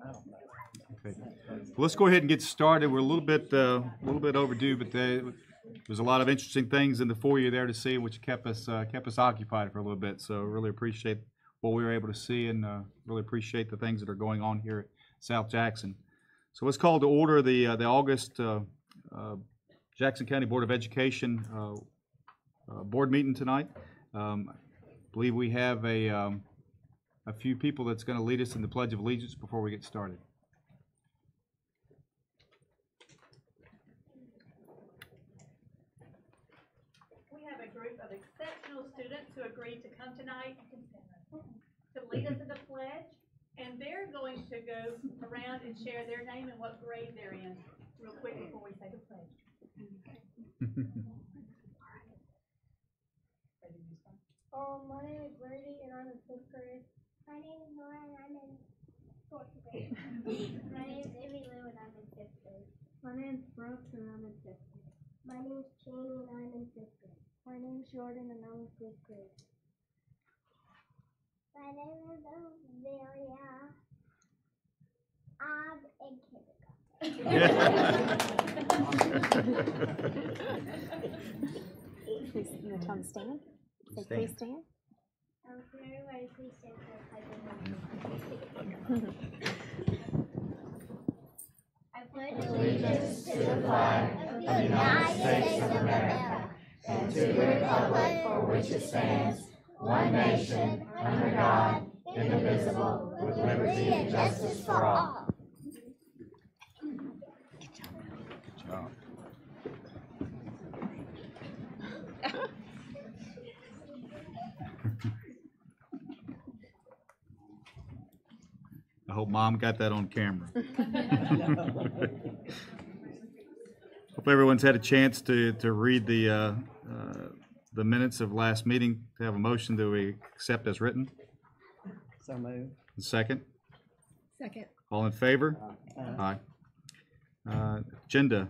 Okay. Well, let's go ahead and get started. We're a little bit overdue, but there's a lot of interesting things in the foyer there to see, which kept us occupied for a little bit. So really appreciate what we were able to see, and really appreciate the things that are going on here at South Jackson. So let's call to order the August Jackson County Board of Education board meeting tonight. I believe we have a few people that's going to lead us in the Pledge of Allegiance before we get started. We have a group of exceptional students who agreed to come tonight to lead us in the pledge, and they're going to go around and share their name and what grade they're in real quick before we say the pledge. My name is Brady and I'm in 5th grade. My name is Nora and I'm in 4th grade. My name is Amy Lou and I'm in 5th grade. My name is Brooks and I'm in 5th grade. My name is Cheney and I'm in 5th grade. My name is Jordan and I'm in 5th grade. My name is Amelia. I'm in kindergarten. Please, you want to tell them to stand? Say, please stand. Everybody, please stand for I pledge allegiance to the flag of the United States of America and to the republic for which it stands, one nation, under God, indivisible, with liberty and justice for all. Good job. I hope Mom got that on camera. Hope everyone's had a chance to read the minutes of last meeting. To have a motion that we accept as written. So moved. Second. Second. All in favor? Aye. Agenda.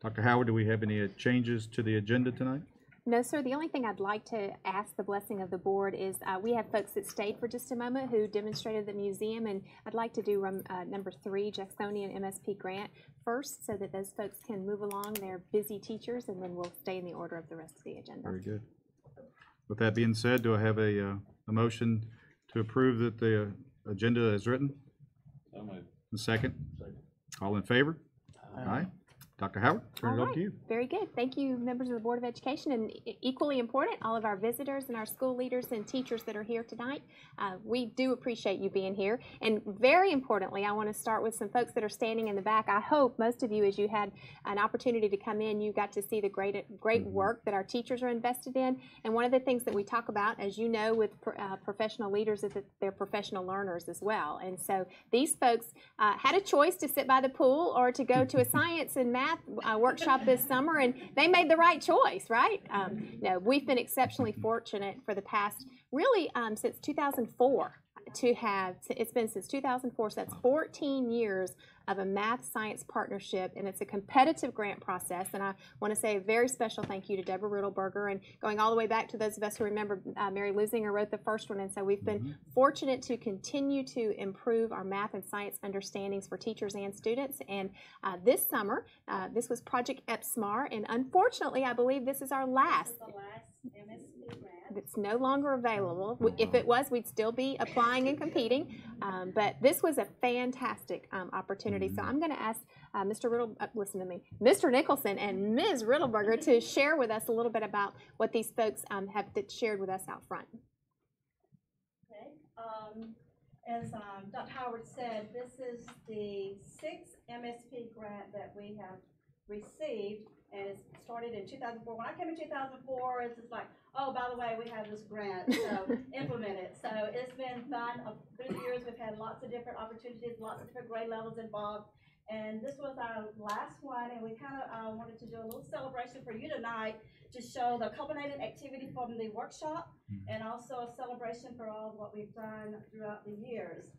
Dr. Howard, do we have any changes to the agenda tonight? No, sir. The only thing I'd like to ask the blessing of the board is we have folks that stayed for just a moment who demonstrated the museum, and I'd like to do number 3, Jacksonian MSP Grant, first, so that those folks can move along. They're busy teachers, and then we'll stay in the order of the rest of the agenda. Very good. With that being said, do I have a motion to approve that the agenda is written? So moved. Second. All in favor? Aye. Dr. Howard, turn it over to you. Very good. Thank you, members of the Board of Education, and equally important, all of our visitors and our school leaders and teachers that are here tonight. We do appreciate you being here. And very importantly, I want to start with some folks that are standing in the back. I hope most of you, as you had an opportunity to come in, you got to see the great work that our teachers are invested in. And one of the things that we talk about, as you know, with professional leaders is that they're professional learners as well. And so these folks had a choice to sit by the pool or to go to a science and math workshop this summer, and they made the right choice, right? No, we've been exceptionally fortunate for the past, really since 2004, to have, it's been since 2004, so that's 14 years of a math-science partnership, and it's a competitive grant process. And I want to say a very special thank you to Deborah Riddleberger, and going all the way back to those of us who remember Mary Lusinger wrote the first one, and so we've been fortunate to continue to improve our math and science understandings for teachers and students. And this summer, this was Project EPSMAR, and unfortunately, I believe this is our last. This is the last MSP grant. It's no longer available. If it was, we'd still be applying and competing. But this was a fantastic opportunity. So I'm going to ask Mr. Nicholson and Ms. Riddleberger to share with us a little bit about what these folks have shared with us out front. Okay. As Dr. Howard said, this is the 6th MSP grant that we have received, and it started in 2004. When I came in 2004, it's just like, oh, by the way, we have this grant, so implement it. So it's been fun. Through the years, we've had lots of different opportunities, lots of different grade levels involved, and this was our last one, and we kind of wanted to do a little celebration for you tonight to show the culminated activity from the workshop, and also a celebration for all of what we've done throughout the years.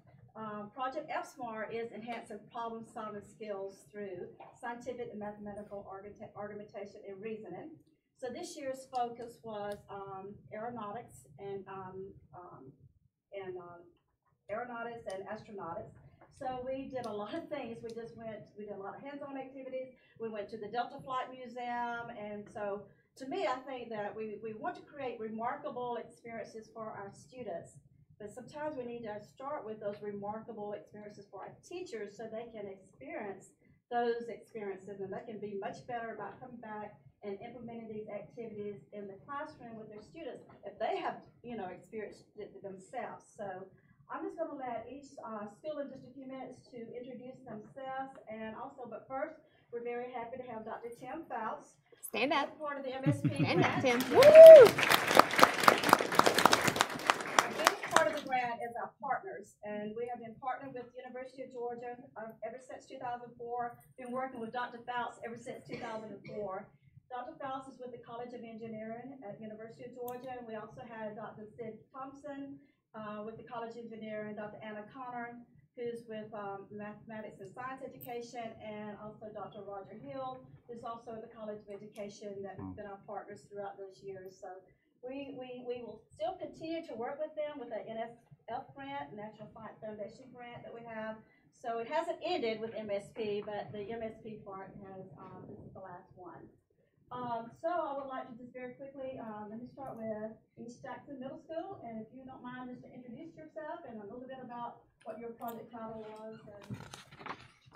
Project FSOIR is enhancing problem-solving skills through scientific and mathematical argumentation and reasoning. So this year's focus was aeronautics and astronautics, So we did a lot of things. We did a lot of hands-on activities. We went to the Delta Flight Museum, and so to me, I think that we want to create remarkable experiences for our students, but sometimes we need to start with those remarkable experiences for our teachers so they can experience those experiences, and they can be much better about coming back and implementing these activities in the classroom with their students if they have, experienced it themselves. So I'm just going to let each school in just a few minutes to introduce themselves, and also, but first, we're very happy to have Dr. Tim Fouts. Stand up. Part of the MSP Stand up, grant. Tim. A big part of the grant is our partners, and we have been partnered with the University of Georgia ever since 2004. Been working with Dr. Fouts ever since 2004. Dr. Fouts is with the College of Engineering at University of Georgia, and we also had Dr. Sid Thompson with the College of Engineering, Dr. Anna Connor, who's with Mathematics and Science Education, and also Dr. Roger Hill, who's also at the College of Education, that have been our partners throughout those years. So we will still continue to work with them with the NSF grant, National Science Foundation grant that we have. So it hasn't ended with MSP, but the MSP part has, this is the last one. So I would like to just very quickly, let me start with East Jackson Middle School, and if you don't mind just to introduce yourself and a little bit about what your project title was.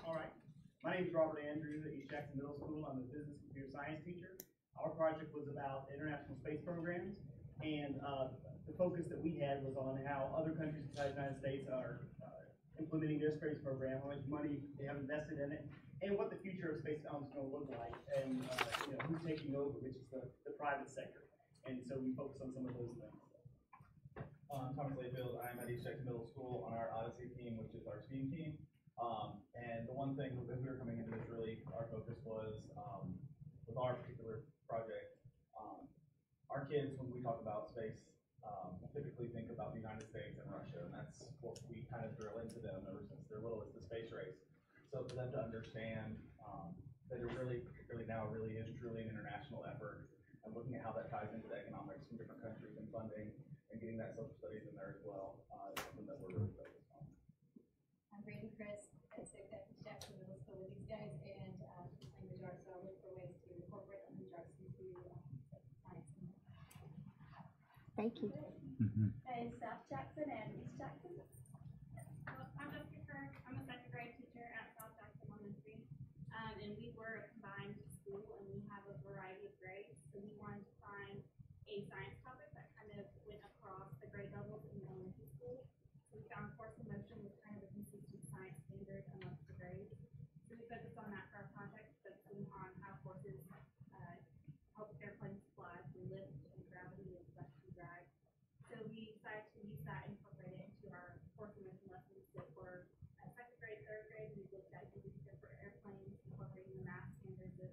All right. My name is Robert Andrew at East Jackson Middle School. I'm a business computer science teacher. Our project was about international space programs, and the focus that we had was on how other countries besides the United States are implementing their space program, how much money they have invested in it, and what the future of space technology is going to look like, and who's taking over, which is the private sector. And so we focus on some of those things. Thomas Layfield. I'm at East Jackson Middle School on our Odyssey team, which is our STEAM team. And the one thing as we were coming into this, really, our focus was with our particular project. Our kids, when we talk about space, typically think about the United States and Russia, and that's what we kind of drill into them ever since they're little, is the space race. So for them to understand that it really, particularly now, really is truly an international effort, and looking at how that ties into the economics from different countries and funding, and getting that social studies in there as well, is something that we're really focused on. I'm Brady Chris at East Jackson Middle School with these guys, and language arts, so I look for ways to incorporate language arts into science. Thank you. Hey, South Jackson and East Jackson. I'm Jessica Kirk. I'm a second grade teacher at South Jackson Elementary, and we were a combined school, and we have a variety of grades. So we wanted to find a science topic that kind of went across the grade levels in the elementary school. So we found force of motion was kind of a consistent science standard amongst the grades. So we focused on that for our project, focusing on how forces help airplanes fly through lift and gravity and such and drag. So we decided to use that and incorporate it into our force of motion lessons that were second grade, third grade. We looked at using different airplanes, incorporating the math standards of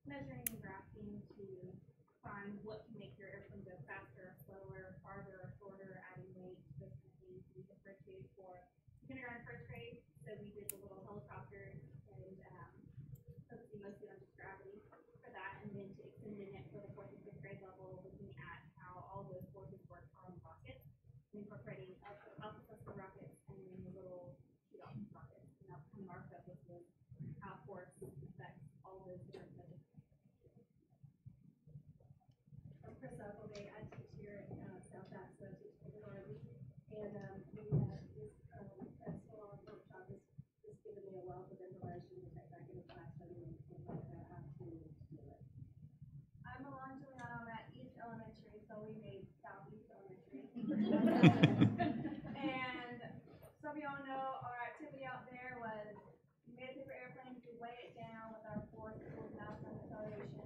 measuring and graphing to find what can make your airplane go faster, slower, farther, or shorter, adding weight, those kind of things. We differentiated for kindergarten, first grade. So we did the little helicopter and focusing mostly on just gravity for that, and then to extending it for the fourth and fifth grade level, looking at how all those forces work on rockets, and incorporating alpha thrust rockets and then the little shoot-off rockets. And that's kind of our focus was how force affects all those different methods. I'm Chris Appleby. I teach here at South Jackson. I teach kindergarten, and we had this FSOIR workshop has given me a wealth of information to take back into the classroom and look at how to do it. I'm Alon Giuliano. I'm at East Elementary, so we made Southeast Elementary. And some of y'all know our activity out there was we made a paper airplane, we weighed it down with our force, mass, and acceleration.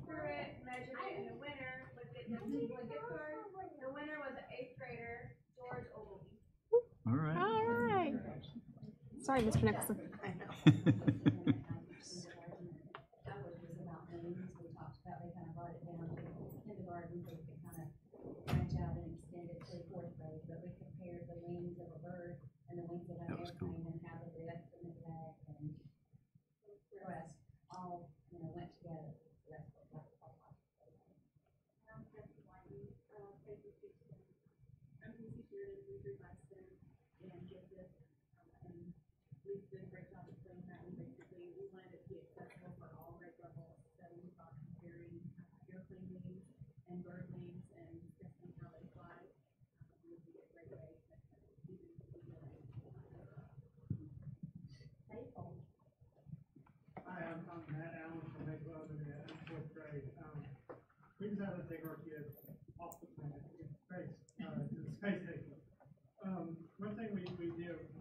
Threw it, measured it, and the winner was getting a gift card. The winner was an 8th grader, George Ogilvy. All right. All right. Sorry, Mr. Nicholson. I know. That was about names we talked about. They kind of brought it down to kindergarten, so we could kind of branch out and extend it to fourth grade. But we compared the wings of a bird and the wings of an airplane, and how the lift and the drag and thrust all went together. So that's what that was all about. I'm Kathy Whitey, I'm from Security, we do my STEM and gifted, and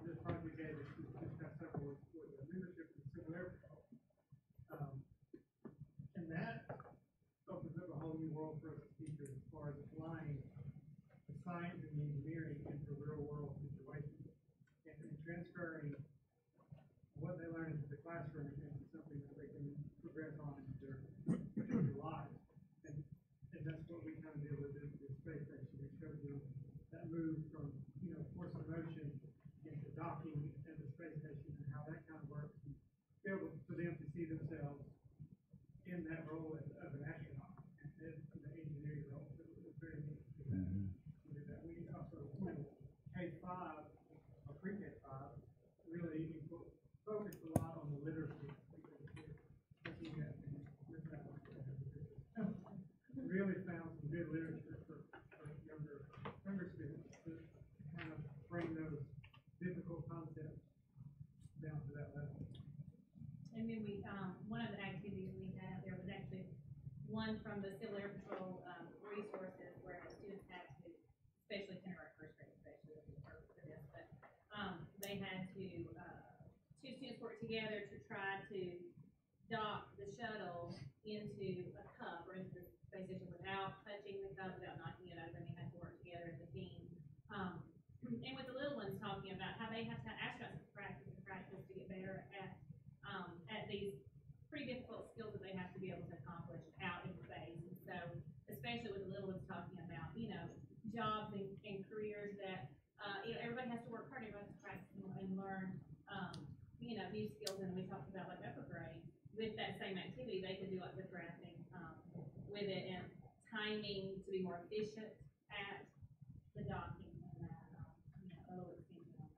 this project had this past summer with the membership of the Civil Air Patrol. And that opens up a whole new world for us as teachers as far as applying the science and the engineering into real world situations and transferring what they learn into the classroom into something that they can progress on into their lives. And that's what we kind of did with the space station. We showed them that move from, force of motion into docking at the space station and how that kind of works. And be able for them to see themselves in that role of an astronaut and in the engineering role. So it was very neat to do that. We also, K-5 or pre-K-5 really focused a lot on the literacy. Really found some good literature for younger students to kind of bring those difficult concepts down to that level. And then we, one of the activities we had out there was actually one from the Civil Air Patrol resources where students had to, especially kindergarten, first grade, especially for this, but they had to, two students work together to try to dock the shuttle into a cup or into the space station without touching the cup, without knocking it over, and they had to work together as a team. And with the little ones talking about how they have to astronauts to practice to get better at these pretty difficult skills that they have to be able to accomplish out in space. And so, especially with the little ones talking about, jobs and careers that, everybody has to work hard, everybody has to practice and learn, new skills. And we talked about like upper grade. With that same activity, they could do like photographing with it and timing to be more efficient at the docking and that, a little extension on that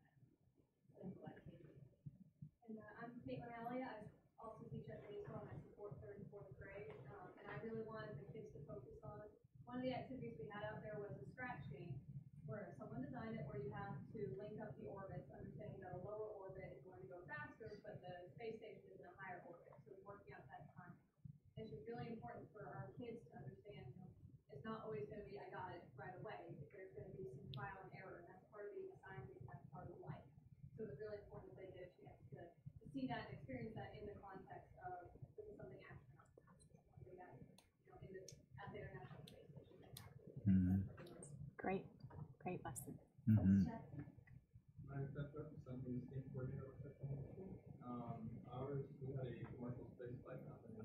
simple activity. And I'm Caitlin Elliott. I also teach at baseball and I support third and fourth grade. And I really wanted the kids to focus on. One of the activities we had out there was a scratch game where someone designed it where you have to link up the orbits, understanding that a lower orbit is going to go faster, but the space station is in a higher orbit. So working out that time. It's just really important for our kids to understand, it's not always going to be, I got it right away. There's going to be some trial and error, and that's part of being a scientist, that's part of life. So it's really important that they get a chance to see that and experience that in the context of this is something astronauts have to do, something that, at the International Space Station they have to do. Great lesson. My assessment is something Steve coordinator with ours, we had a commercial space flight company,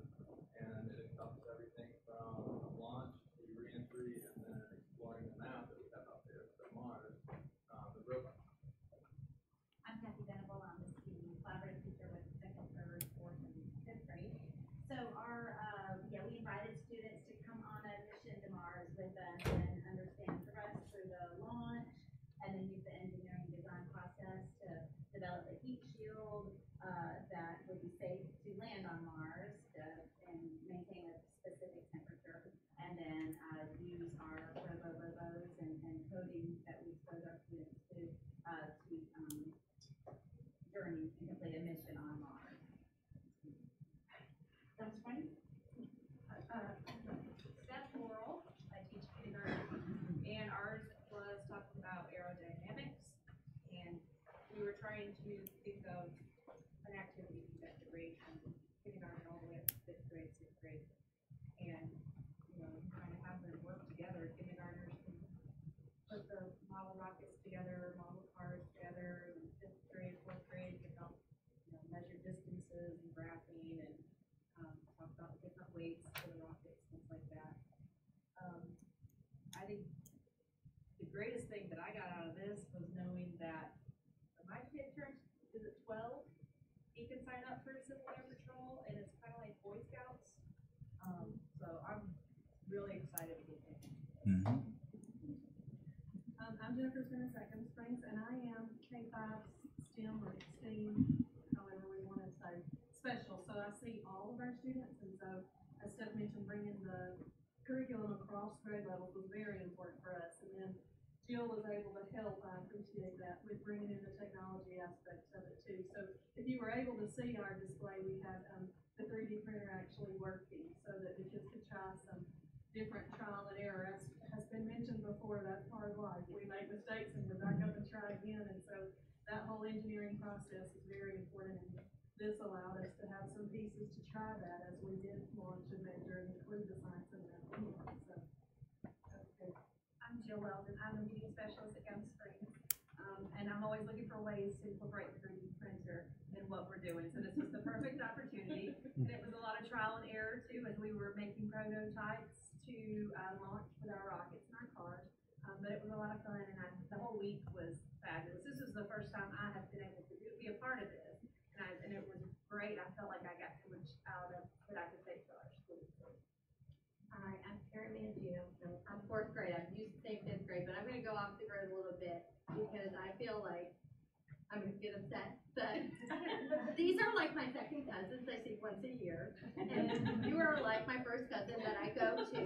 and it encompassed everything from launch to re-entry and then exploring the map that we have out there for Mars, the robot. I'm Kathy Venable. I'm the collaborative teacher with second, third, fourth, and fifth grade. So we invited students to come on a mission to Mars with us and understand thrust through the launch, and then use the engineering design process to develop a heat shield that would be safe to land on Mars and maintain a specific temperature, and then use our robos and coding that we expose our students to journey and complete a mission on Mars. That's fine. Steph Laurel, I teach kindergarten, and ours was talking about aerodynamics, and we were trying to think of an activity that could range from kindergarten all the way up to fifth grade, sixth grade, and kind of have them work together. Kindergartners can put the model rockets together, model cars together, and fifth grade, fourth grade can help measure distances and graphing and talk about different weights for the rockets, things like that. I think the greatest thing that I got out of this was knowing that when my kid turns, is it 12? He can sign up for Civil Air Patrol, and it's kind of like Boy Scouts. So I'm really excited to get in. I'm Jennifer Smith, Second Springs, and I am K-5 STEM or STEAM, however we want to say, special. So I see all of our students, and so as Steph mentioned, bringing the curriculum across grade levels was very important for us. And then Jill was able to help, I appreciate that, with bringing in the technology aspects of it too. So if you were able to see our display, we had the 3D printer actually working so that the kids could try some different trial and error. As has been mentioned before, that's part of life. We make mistakes and we're back up and try again. And so that whole whole engineering process is very important, and this allowed us to have some pieces to try that as we did launch and measure and include the science in that. So, that's good. I'm Jill Weldon. I'm a media specialist at Gum Springs. And I'm always looking for ways to incorporate the 3D printer in what we're doing. So this was the perfect opportunity. And it was a lot of trial and error too, as we were making prototypes to launch with our rockets and our cars. But it was a lot of fun, and the whole week was fabulous. This was the first time I have been able to be a part of this, and it was great. I felt like I got so much out of that I could take to our school. Hi, I'm Karen Mangino. I'm fourth grade. I'm used to saying fifth grade, but I'm going to go off the grid a little bit because I feel like I'm going to get upset. But these are like my second cousins. I see once a year, and you are like my first cousin that I go to,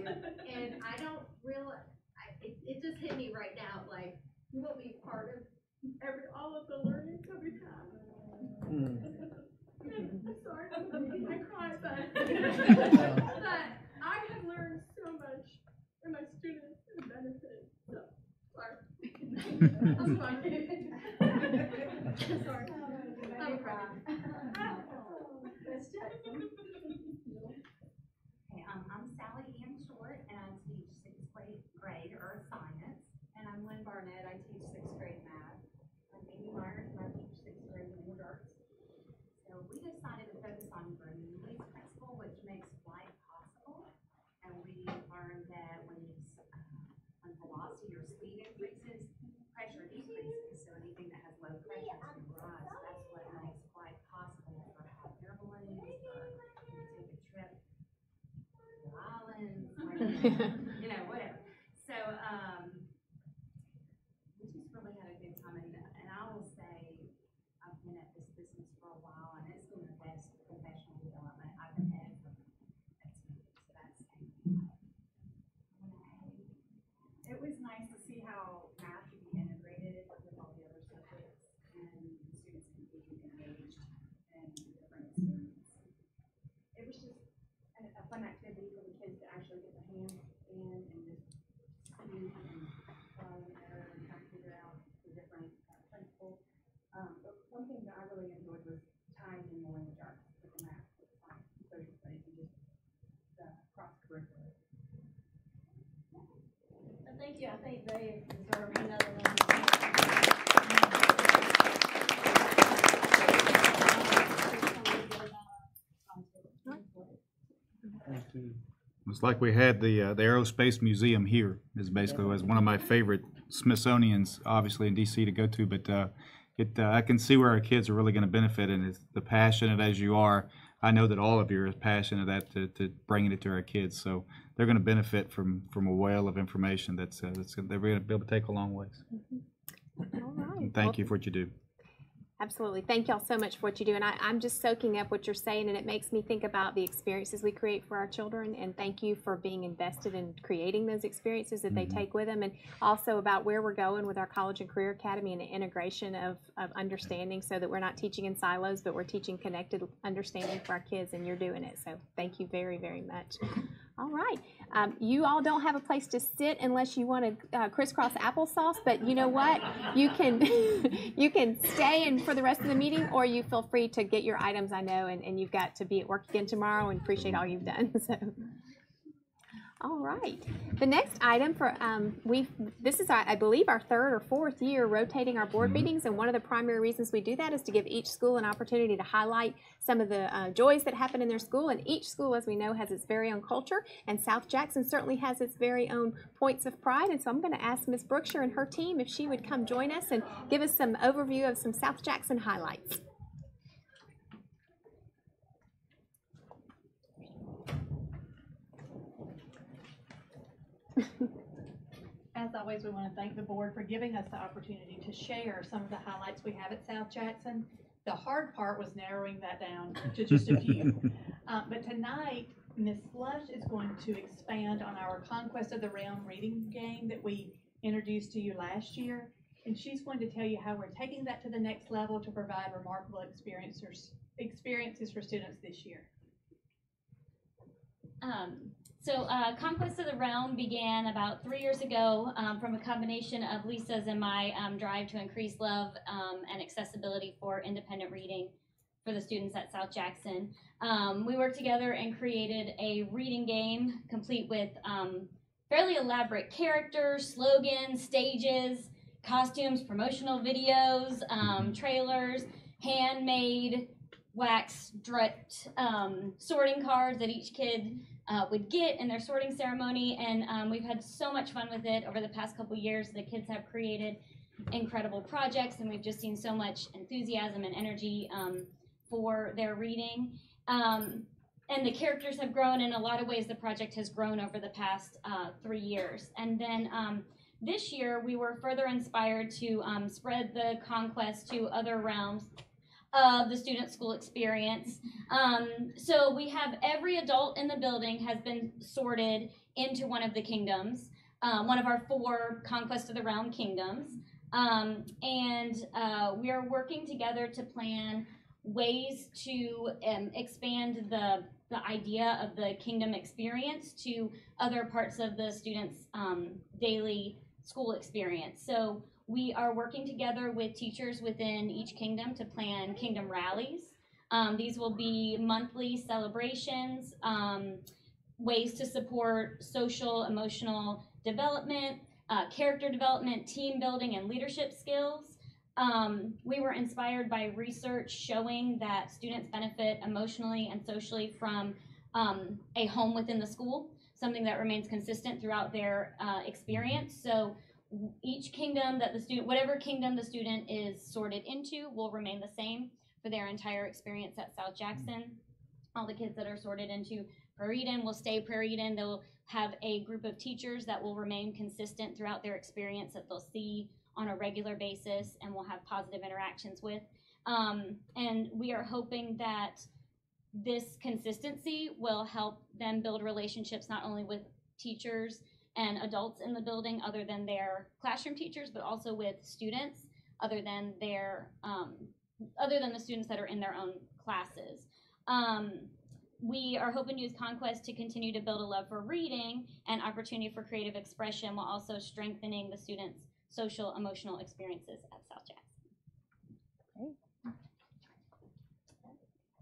and I don't realize. It just hit me right now, like, you will be part of all of the learning every time. I'm sorry, I cry, but I have learned so much, and my students have benefited, so, sorry. I'm sorry. Sorry. I'm crying. Okay, I'm Sally Ann Short, and I teach sixth grade Earth Science. And I'm Lynn Barnett, I teach sixth grade math. I'm Amy Myers, and I teach sixth grade language arts. So we decided to focus on Bernoulli's principle, which makes flight possible. And we learned that when velocity or speed increases, pressure decreases. So anything that has low pressure is going to rise. That's what makes flight possible for hot air balloons, for take a trip to the islands, you know, whatever. So we just really had a good time, and I will say I've been at this business for a while, and it's been the best professional development I've ever experienced. So that's it was nice to see how math can be integrated with all the other subjects, and the students can be engaged in different experiences. It was just a fun activity for the kids to actually get their hands in and just see and trial and error and try to figure out the different principles. But one thing that I really enjoyed was tying in the language arts with the math, with the science, and social studies, and just cross-curricular. Thank you. I think they deserve another one. Thank you. It's like we had the Aerospace Museum here. Is basically was one of my favorite Smithsonian's, obviously in DC to go to. But I can see where our kids are really going to benefit, and it's the passionate as you are. I know that all of you are as passionate that to bringing it to our kids. So they're going to benefit from a well of information that's they're going to be able to take a long ways. All right. And thank you for what you do. Absolutely. Thank y'all so much for what you do. And I'm just soaking up what you're saying, and it makes me think about the experiences we create for our children. And thank you for being invested in creating those experiences that they take with them, and also about where we're going with our College and Career Academy and the integration of understanding, so that we're not teaching in silos, but we're teaching connected understanding for our kids, and you're doing it. So thank you very, very much. All right. You all don't have a place to sit unless you want to crisscross applesauce, but you know what? You can you can stay and for the rest of the meeting, or you feel free to get your items, I know, and you've got to be at work again tomorrow, and appreciate all you've done. So. All right. The next item for this is I believe our third or fourth year rotating our board meetings, and one of the primary reasons we do that is to give each school an opportunity to highlight some of the joys that happen in their school. And each school, as we know, has its very own culture, and South Jackson certainly has its very own points of pride. And so I'm going to ask Ms. Brookshire and her team if she would come join us and give us some overview of some South Jackson highlights. As always, we want to thank the board for giving us the opportunity to share some of the highlights we have at South Jackson. The hard part was narrowing that down to just a few. But tonight, Ms. Slush is going to expand on our Conquest of the Realm reading game that we introduced to you last year. And she's going to tell you how we're taking that to the next level to provide remarkable experiences for students this year. So Conquest of the Realm began about 3 years ago from a combination of Lisa's and my drive to increase love and accessibility for independent reading for the students at South Jackson. We worked together and created a reading game complete with fairly elaborate characters, slogans, stages, costumes, promotional videos, trailers, handmade, wax dripped sorting cards that each kid would get in their sorting ceremony, and we've had so much fun with it over the past couple years. The kids have created incredible projects, and we've just seen so much enthusiasm and energy for their reading. And the characters have grown in a lot of ways. The project has grown over the past 3 years. And then this year, we were further inspired to spread the Conquest to other realms of the student school experience. So we have every adult in the building has been sorted into one of the kingdoms, one of our 4 Conquest of the Realm kingdoms. And we are working together to plan ways to expand the idea of the kingdom experience to other parts of the students' daily school experience. So we are working together with teachers within each kingdom to plan kingdom rallies. These will be monthly celebrations, ways to support social, emotional development, character development, team building, and leadership skills. We were inspired by research showing that students benefit emotionally and socially from a home within the school, something that remains consistent throughout their experience. So each kingdom that the student, whatever kingdom the student is sorted into, will remain the same for their entire experience at South Jackson. All the kids that are sorted into Prairie Eden will stay Prairie Eden. They'll have a group of teachers that will remain consistent throughout their experience that they'll see on a regular basis and will have positive interactions with. And we are hoping that this consistency will help them build relationships not only with teachers and adults in the building other than their classroom teachers, but also with students other than the students that are in their own classes. We are hoping to use Conquest to continue to build a love for reading and opportunity for creative expression while also strengthening the students' social, emotional experiences at South Jackson.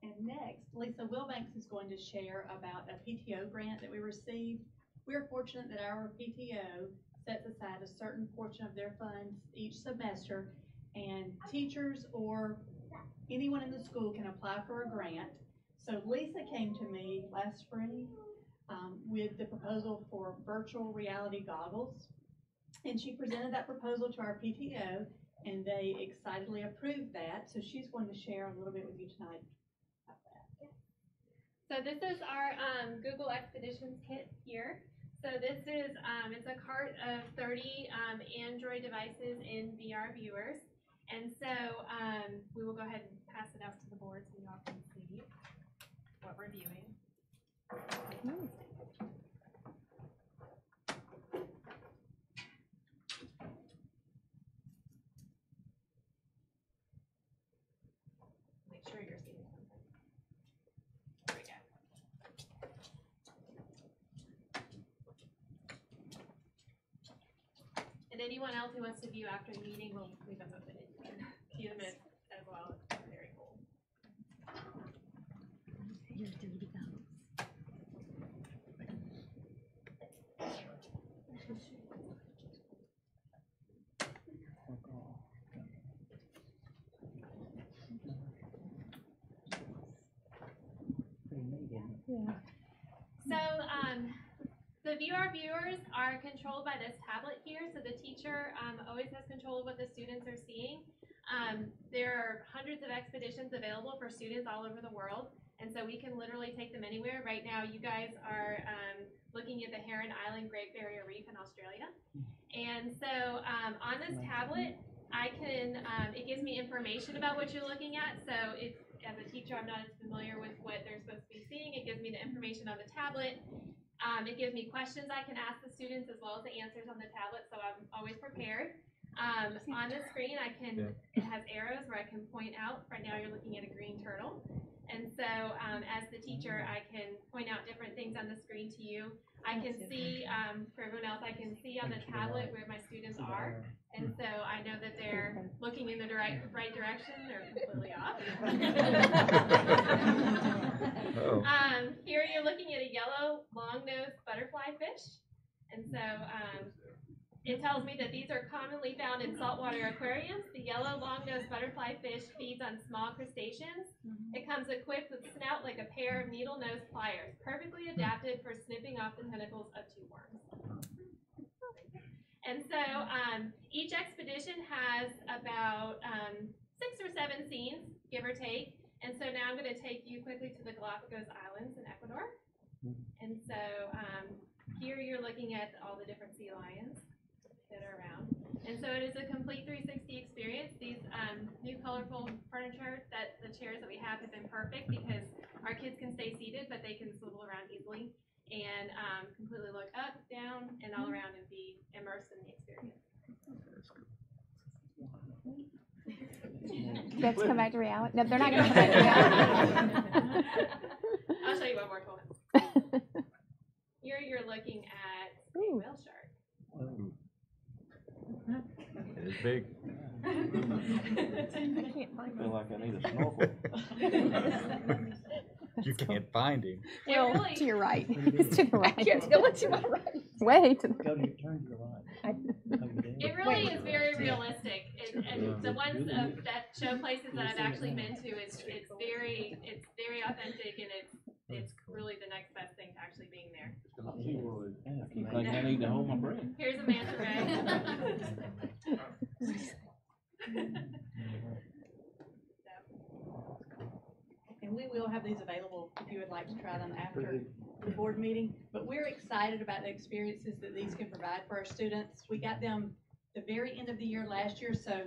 And next, Lisa Wilbanks is going to share about a PTO grant that we received. We are fortunate that our PTO sets aside a certain portion of their funds each semester, and teachers or anyone in the school can apply for a grant. So Lisa came to me last spring with the proposal for virtual reality goggles, and she presented that proposal to our PTO, and they excitedly approved that. So she's going to share a little bit with you tonight about that. So this is our Google Expeditions kit here. So this is, it's a cart of 30 Android devices in VR viewers. And so we will go ahead and pass it out to the board so you all can see what we're viewing. Make sure you're seeing something. There we go. And anyone else who wants to view after the meeting, we'll leave them open and view them as well. It's very cool. So the VR viewers are controlled by this tablet here, so the teacher always has control of what the students are seeing. There are hundreds of expeditions available for students all over the world, and so we can literally take them anywhere. Right now, you guys are looking at the Heron Island Great Barrier Reef in Australia. And so on this tablet, I can, it gives me information about what you're looking at. So if, as a teacher, I'm not as familiar with what they're supposed to be seeing, it gives me the information on the tablet. It gives me questions I can ask the students as well as the answers on the tablet, so I'm always prepared. On the screen, it has arrows where I can point out. Right now, you're looking at a green turtle. And so as the teacher, I can point out different things on the screen to you. I can see, for everyone else, I can see on the tablet where my students are. And so I know that they're looking in the right direction or completely off. Here you're looking at a yellow long-nosed butterfly fish. And so it tells me that these are commonly found in saltwater aquariums. The yellow long-nosed butterfly fish feeds on small crustaceans. It comes equipped with a snout like a pair of needle-nosed pliers, perfectly adapted for snipping off the tentacles of tube-worms. And so each expedition has about 6 or 7 scenes, give or take. And so now I'm going to take you quickly to the Galapagos Islands in Ecuador. And so here you're looking at all the different sea lions that are around. And so it is a complete 360 experience. These new colorful furniture, that the chairs that we have been perfect because our kids can stay seated, but they can swivel around easily and completely look up, down, and all around and be immersed in the experience. Let's come back to reality. No, they're not going to come back to reality. I'll show you one more cool one. Here you're looking at a whale shark. It is big. I feel like I need a snorkel. You can't find him. Well, really, to your right. It's to the right. Go to my right. Way to the Go to your turn to the right. it really is very realistic. And the ones that show places that I've actually been to, it's very authentic, and it's really the next best thing to actually being there. I keep thinking I need to hold my breath. Here's a manta ray. And we will have these available if you would like to try them after the board meeting. But we're excited about the experiences that these can provide for our students. We got them the very end of the year last year, so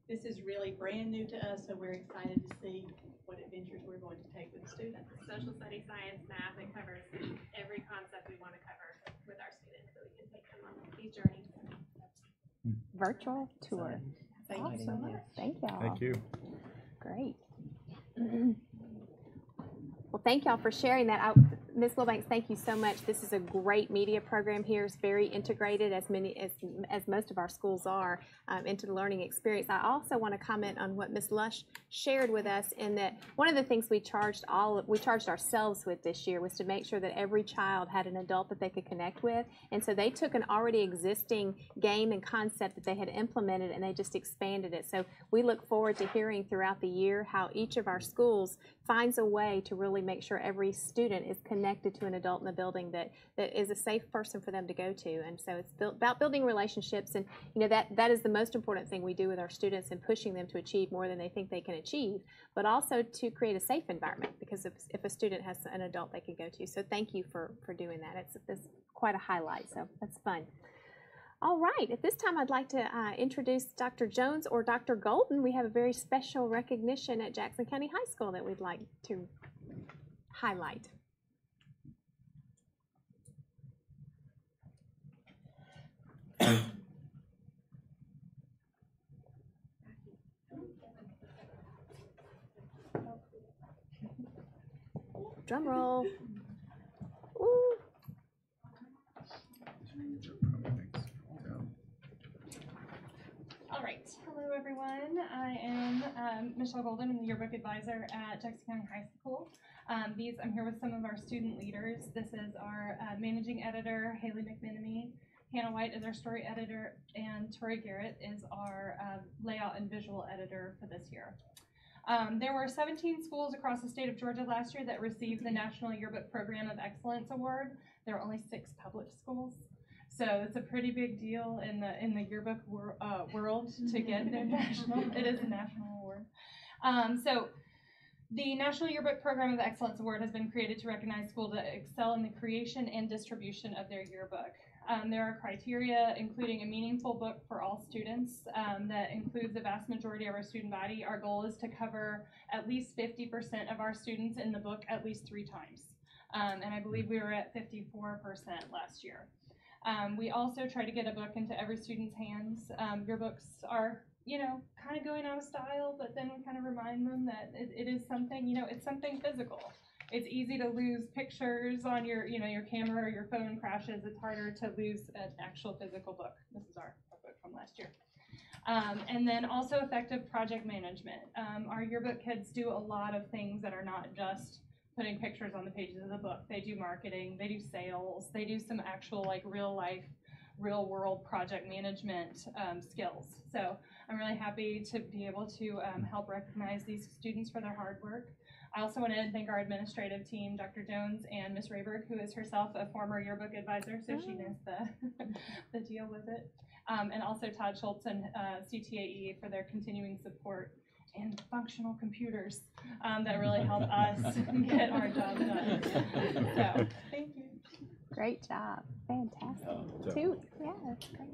this is really brand new to us, so we're excited to see what adventures we're going to take with students. Social studies, science, math, it covers every concept we want to cover with our students, so we can take them on these journeys. virtual tour. Thank you so much. Thank y'all. Thank you. Great. Well, thank y'all for sharing that. Ms. Wilbanks, thank you so much. This is a great media program here. It's very integrated, as most of our schools are, into the learning experience. I also want to comment on what Ms. Lush shared with us, in that one of the things we charged ourselves with this year was to make sure that every child had an adult that they could connect with. And so they took an already existing game and concept that they had implemented, and they just expanded it. So we look forward to hearing throughout the year how each of our schools finds a way to really make sure every student is connected to an adult in the building that is a safe person for them to go to. And so it's about building relationships, and that is the most important thing we do with our students, and pushing them to achieve more than they think they can achieve, but also to create a safe environment, because if a student has an adult they can go to. So thank you for doing that. It's quite a highlight, so that's fun. All right, at this time I'd like to introduce Dr. Jones or Dr. Golden. We have a very special recognition at Jackson County High School that we'd like to highlight. Drum roll. Ooh. All right. Hello, everyone. I am Michelle Golden. I'm the Yearbook Advisor at Jackson County High School. I'm here with some of our student leaders. This is our Managing Editor, Haley McMenemy. Hannah White is our Story Editor, and Tori Garrett is our Layout and Visual Editor for this year. There were 17 schools across the state of Georgia last year that received the National Yearbook Program of Excellence Award. There are only 6 public schools. So it's a pretty big deal in the yearbook world to get their national. It is a national award. So the National Yearbook Program of Excellence Award has been created to recognize schools that excel in the creation and distribution of their yearbook. There are criteria, including a meaningful book for all students that includes the vast majority of our student body. Our goal is to cover at least 50% of our students in the book at least 3 times. And I believe we were at 54% last year. We also try to get a book into every student's hands. Yearbooks are you know, kind of going out of style, but then we kind of remind them that it is something, you know, it's something physical. It's easy to lose pictures on your, you know, your camera or your phone crashes. It's harder to lose an actual physical book. This is our book from last year. And then also effective project management. Our yearbook kids do a lot of things that are not just putting pictures on the pages of the book. They do marketing, they do sales, they do some actual like real life, real world project management skills. So I'm really happy to be able to help recognize these students for their hard work. I also want to thank our administrative team, Dr. Jones and Ms. Rayberg, who is herself a former yearbook advisor, so she knows the deal with it. And also Todd Schultz and CTAE for their continuing support and functional computers that really help us get our job done. So, thank you. Great job. Fantastic. Two, yeah, that's great.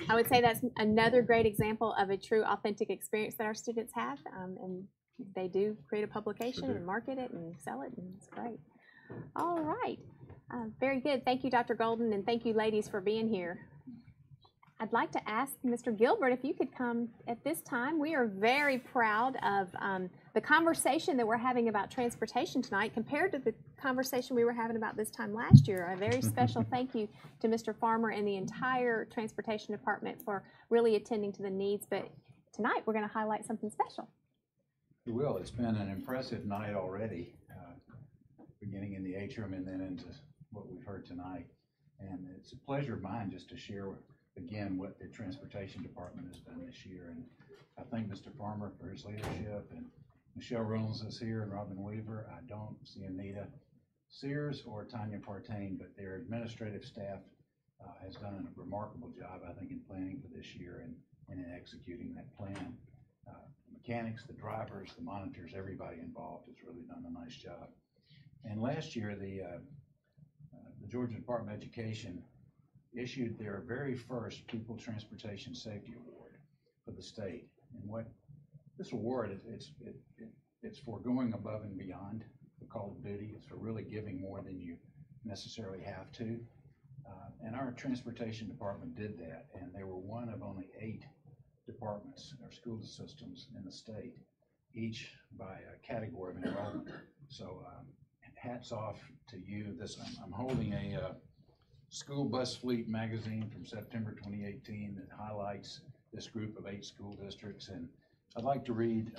I would say that's another great example of a true authentic experience that our students have, and they do create a publication and market it and sell it, and it's great. All right, very good. Thank you, Dr. Golden, and thank you, ladies, for being here. I'd like to ask Mr. Gilbert if you could come at this time. We are very proud of the conversation that we're having about transportation tonight compared to the conversation we were having about this time last year. A very special thank you to Mr. Farmer and the entire transportation department for really attending to the needs. But tonight we're going to highlight something special. You will. It's been an impressive night already, beginning in the atrium and then into what we've heard tonight. And it's a pleasure of mine just to share again what the transportation department has done this year. And I thank Mr. Farmer for his leadership, and Michelle Reynolds is here and Robin Weaver. I don't see Anita Sears or Tanya Partain, but their administrative staff has done a remarkable job, I think, in planning for this year and in executing that plan. The mechanics, the drivers, the monitors, everybody involved has really done a nice job. And last year, the Georgia Department of Education issued their very first Pupil Transportation Safety Award for the state. And what this award is, it's for going above and beyond the call of duty. It's for really giving more than you necessarily have to. And our transportation department did that, and they were one of only 8 departments or school systems in the state, each by a category of enrollment. So hats off to you. I'm holding a School Bus Fleet magazine from September 2018 that highlights this group of 8 school districts. And I'd like to read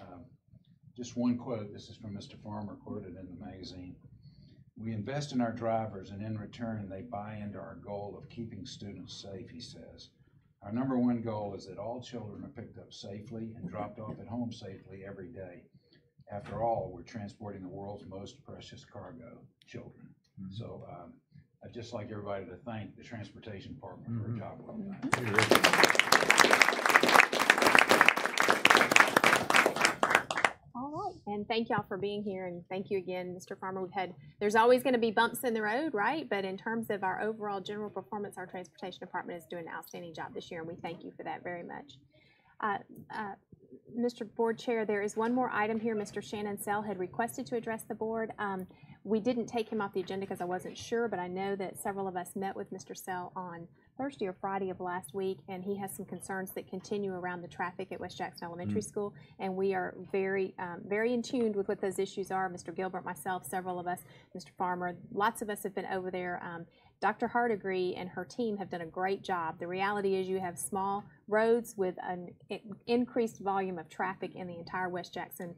just one quote. This is from Mr. Farmer, quoted in the magazine. "We invest in our drivers, and in return they buy into our goal of keeping students safe," he says. "Our #1 goal is that all children are picked up safely and dropped off at home safely every day. After all, we're transporting the world's most precious cargo, children." So I'd just like everybody to thank the Transportation Department for a job well done. All right, and thank y'all for being here, and thank you again, Mr. Farmer. There's always going to be bumps in the road, right? But in terms of our overall general performance, our Transportation Department is doing an outstanding job this year, and we thank you for that very much. Mr. Board Chair, there is one more item here. Mr. Shannon Sell had requested to address the board. We didn't take him off the agenda because I wasn't sure, but I know that several of us met with Mr. Sell on Thursday or Friday of last week, and he has some concerns that continue around the traffic at West Jackson Elementary School, and we are very in tune with what those issues are. Mr. Gilbert, myself, several of us, Mr. Farmer, lots of us have been over there. Dr. Hardegree and her team have done a great job. The reality is you have small roads with an increased volume of traffic in the entire West Jackson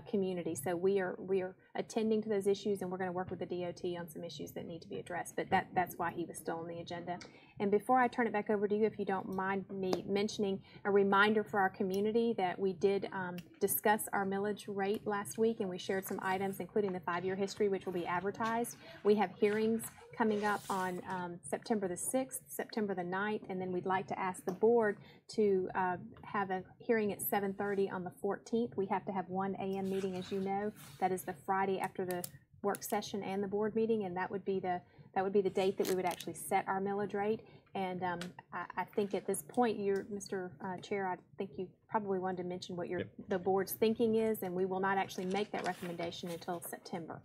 community. So we are attending to those issues, and we're going to work with the DOT on some issues that need to be addressed. But that's why he was still on the agenda. And before I turn it back over to you, if you don't mind me mentioning a reminder for our community that we did discuss our millage rate last week, and we shared some items, including the 5-year history, which will be advertised. We have hearings coming up on September the 6th, September the 9th, and then we'd like to ask the board to have a hearing at 7:30 on the 14th. We have to have 1 a.m. meeting, as you know. That is the Friday after the work session and the board meeting, and that would be the date that we would actually set our millage rate. And I think at this point, Mr. Chair, I think you probably wanted to mention what the board's thinking is, and we will not actually make that recommendation until September.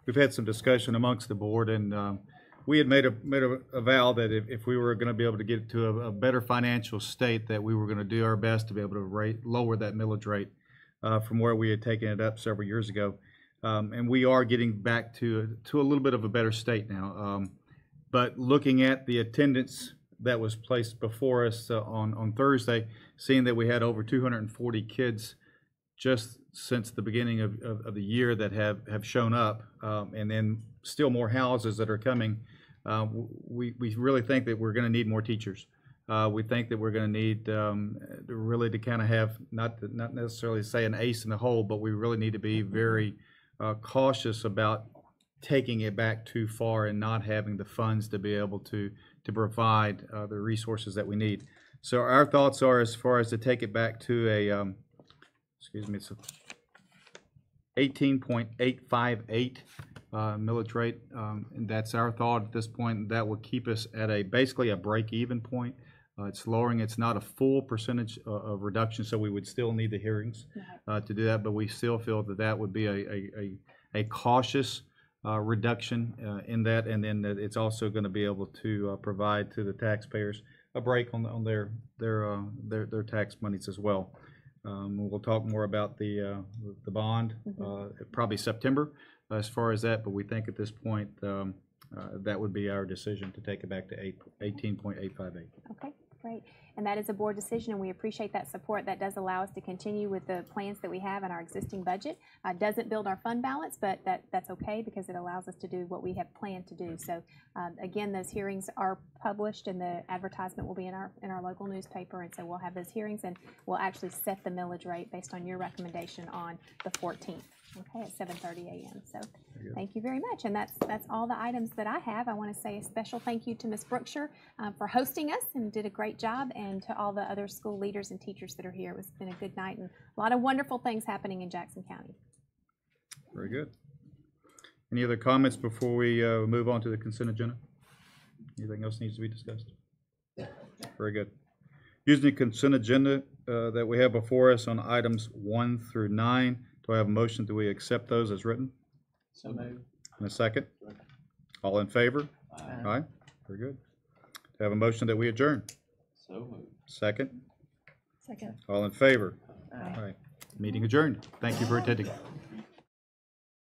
We've had some discussion amongst the board, and we had made a vow that if we were going to be able to get to a better financial state, that we were going to do our best to be able to lower that millage rate from where we had taken it up several years ago. And we are getting back to a little bit of a better state now. But looking at the attendance that was placed before us on Thursday, seeing that we had over 240 kids just since the beginning of the year that have shown up, and then still more houses that are coming, we really think that we're going to need more teachers. We think that we're going to need really to kind of have, not necessarily say an ace in the hole, but we really need to be very cautious about taking it back too far and not having the funds to be able to provide the resources that we need. So our thoughts are, as far as to take it back to a, it's 18.858 millage rate, and that's our thought at this point. That will keep us at basically a break-even point. It's lowering. It's not a full percentage of reduction, so we would still need the hearings to do that, but we still feel that would be a cautious reduction in that, and then it's also going to be able to provide to the taxpayers a break on their tax monies as well. We'll talk more about the bond probably September as far as that, but we think at this point that would be our decision to take it back to 18.858. Okay, great. And that is a board decision, and we appreciate that support. That does allow us to continue with the plans that we have in our existing budget. Doesn't build our fund balance, but that's okay because it allows us to do what we have planned to do. So again, those hearings are published, and the advertisement will be in our local newspaper, and so we'll have those hearings, and we'll actually set the millage rate based on your recommendation on the 14th. Okay, at 7:30 a.m. So thank you very much. And that's all the items that I have. I want to say a special thank you to Ms. Brookshire for hosting us and did a great job, and to all the other school leaders and teachers that are here. It's been a good night and a lot of wonderful things happening in Jackson County. Very good. Any other comments before we move on to the consent agenda? Anything else needs to be discussed? Very good. Using the consent agenda that we have before us on items 1 through 9, do I have a motion that we accept those as written? So moved. And a second? All in favor? Aye. Very good. Do I have a motion that we adjourn? So moved. Second? Second. All in favor? Aye. Meeting adjourned. Thank you for attending.